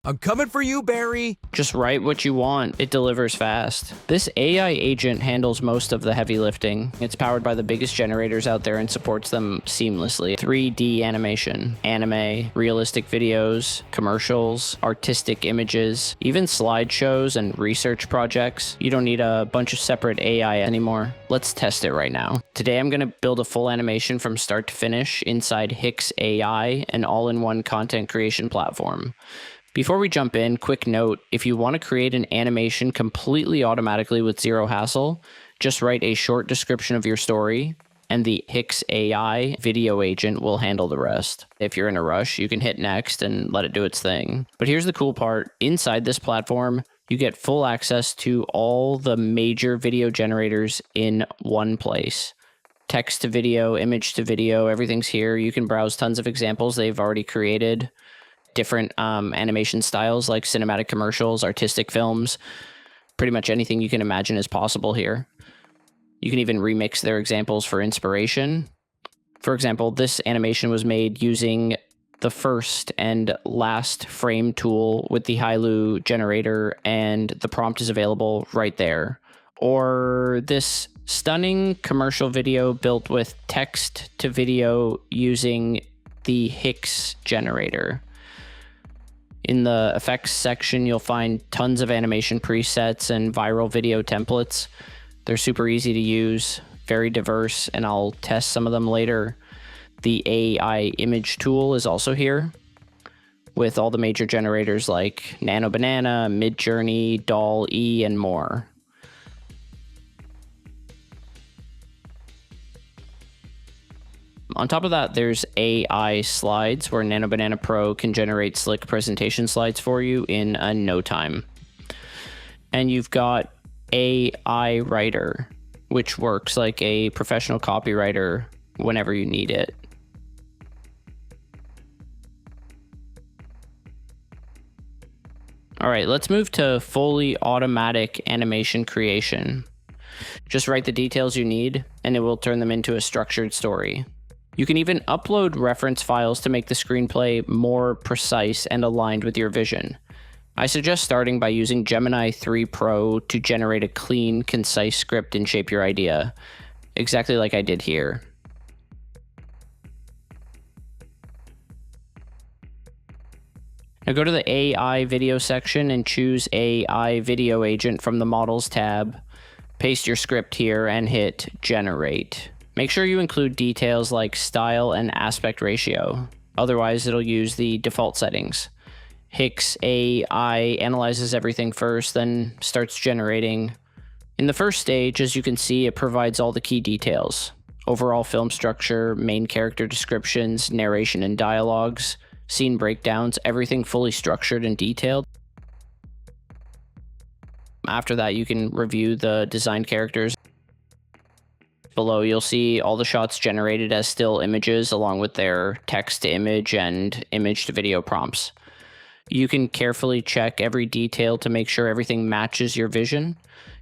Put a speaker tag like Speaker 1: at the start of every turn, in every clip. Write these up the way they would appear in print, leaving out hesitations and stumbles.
Speaker 1: I'm coming for you, Barry.
Speaker 2: Just write what you want. It delivers fast. This AI agent handles most of the heavy lifting. It's powered by the biggest generators out there and supports them seamlessly. 3D animation, anime, realistic videos, commercials, artistic images, even slideshows and research projects. You don't need a bunch of separate AI anymore. Let's test it right now. Today I'm going to build a full animation from start to finish inside HIX AI, an all-in-one content creation platform. Before we jump in, quick note, if you want to create an animation completely automatically with zero hassle, just write a short description of your story, and the HIX AI video agent will handle the rest. If you're in a rush, you can hit next and let it do its thing. But here's the cool part. Inside this platform, you get full access to all the major video generators in one place. Text to video, image to video, everything's here. You can browse tons of examples they've already created. Different animation styles like cinematic commercials, artistic films, pretty much anything you can imagine is possible here. You can even remix their examples for inspiration. For example, this animation was made using the first and last frame tool with the Hailu generator, and the prompt is available right there. Or this stunning commercial video built with text to video using the HIX generator. In the effects section, you'll find tons of animation presets and viral video templates. They're super easy to use, very diverse, and I'll test some of them later. The AI image tool is also here with all the major generators like Nano Banana, Midjourney, DALL-E, and more. On top of that, there's AI slides where Nano Banana Pro can generate slick presentation slides for you in no time. And you've got AI Writer, which works like a professional copywriter whenever you need it. All right, let's move to fully automatic animation creation. Just write the details you need, and it will turn them into a structured story. You can even upload reference files to make the screenplay more precise and aligned with your vision. I suggest starting by using Gemini 3 Pro to generate a clean, concise script and shape your idea, exactly like I did here. Now go to the AI video section and choose AI video agent from the Models tab. Paste your script here and hit Generate. Make sure you include details like style and aspect ratio, otherwise it'll use the default settings. HIX AI analyzes everything first, then starts generating. In the first stage, as you can see, it provides all the key details. Overall film structure, main character descriptions, narration and dialogues, scene breakdowns, everything fully structured and detailed. After that, you can review the designed characters. Below, you'll see all the shots generated as still images along with their text to image and image to video prompts. You can carefully check every detail to make sure everything matches your vision.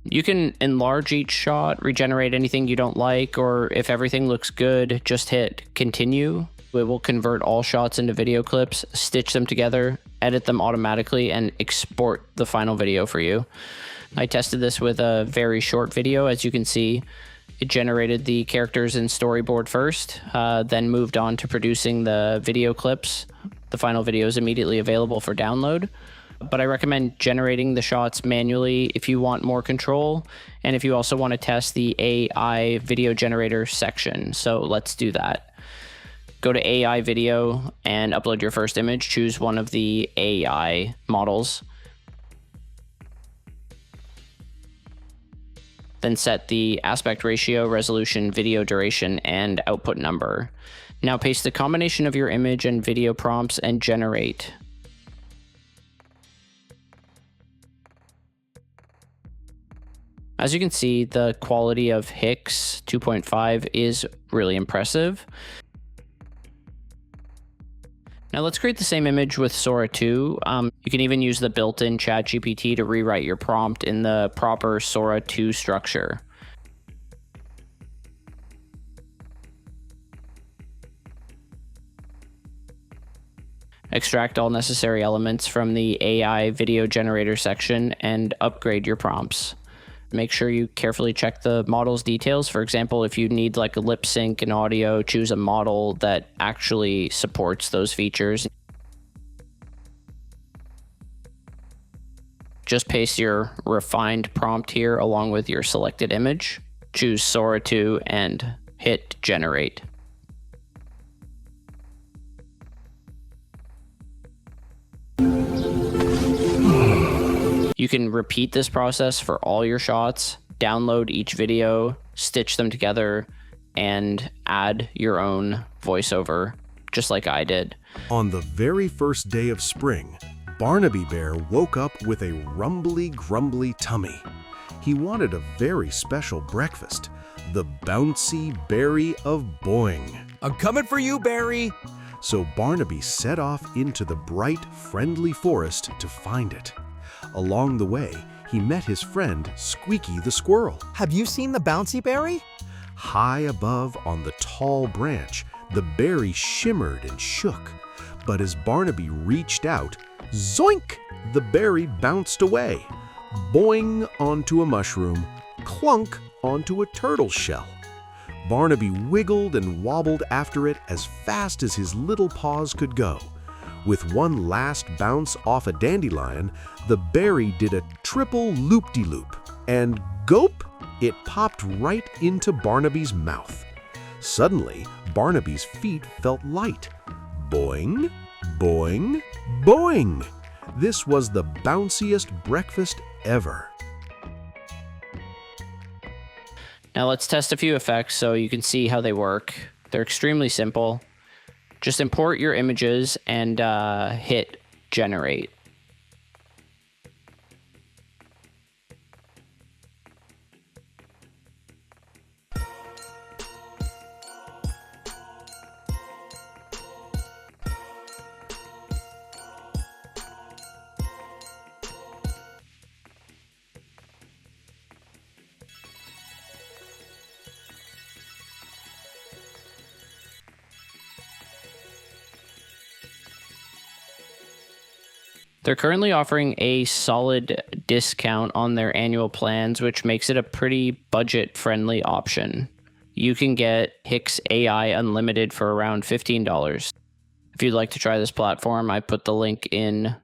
Speaker 2: You can enlarge each shot, regenerate anything you don't like, or if everything looks good, just hit continue. It will convert all shots into video clips, stitch them together, edit them automatically, and export the final video for you. I tested this with a very short video. As you can see, it generated the characters in Storyboard first, then moved on to producing the video clips. The final video is immediately available for download, but I recommend generating the shots manually if you want more control, and if you also want to test the AI video generator section. So let's do that. Go to AI video and upload your first image. Choose one of the AI models. Then set the aspect ratio, resolution, video duration, and output number. Now paste the combination of your image and video prompts and generate. As you can see, the quality of HIX 2.5 is really impressive. Now let's create the same image with Sora 2. You can even use the built-in ChatGPT to rewrite your prompt in the proper Sora 2 structure. Extract all necessary elements from the AI video generator section and upgrade your prompts. Make sure you carefully check the model's details. For example, if you need like a lip sync and audio, choose a model that actually supports those features. Just paste your refined prompt here along with your selected image. Choose Sora 2 and hit generate. You can repeat this process for all your shots, download each video, stitch them together, and add your own voiceover, just like I did.
Speaker 1: On the very first day of spring, Barnaby Bear woke up with a rumbly, grumbly tummy. He wanted a very special breakfast, the bouncy berry of boing.
Speaker 3: I'm coming for you, Barry!
Speaker 1: So Barnaby set off into the bright, friendly forest to find it. Along the way, he met his friend Squeaky the squirrel.
Speaker 3: Have you seen the bouncy berry?
Speaker 1: High above on the tall branch, the berry shimmered and shook. But as Barnaby reached out, zoink! The berry bounced away. Boing onto a mushroom, clunk onto a turtle shell. Barnaby wiggled and wobbled after it as fast as his little paws could go. With one last bounce off a dandelion, the berry did a triple loop-de-loop, and gope, it popped right into Barnaby's mouth. Suddenly, Barnaby's feet felt light. Boing, boing, boing! This was the bounciest breakfast ever.
Speaker 2: Now let's test a few effects so you can see how they work. They're extremely simple. Just import your images and hit generate. They're currently offering a solid discount on their annual plans, which makes it a pretty budget-friendly option. You can get HIX AI Unlimited for around $15. If you'd like to try this platform, I put the link in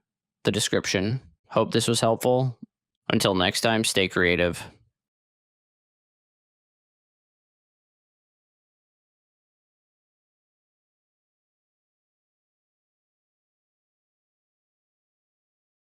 Speaker 2: the description. Hope this was helpful. Until next time, stay creative.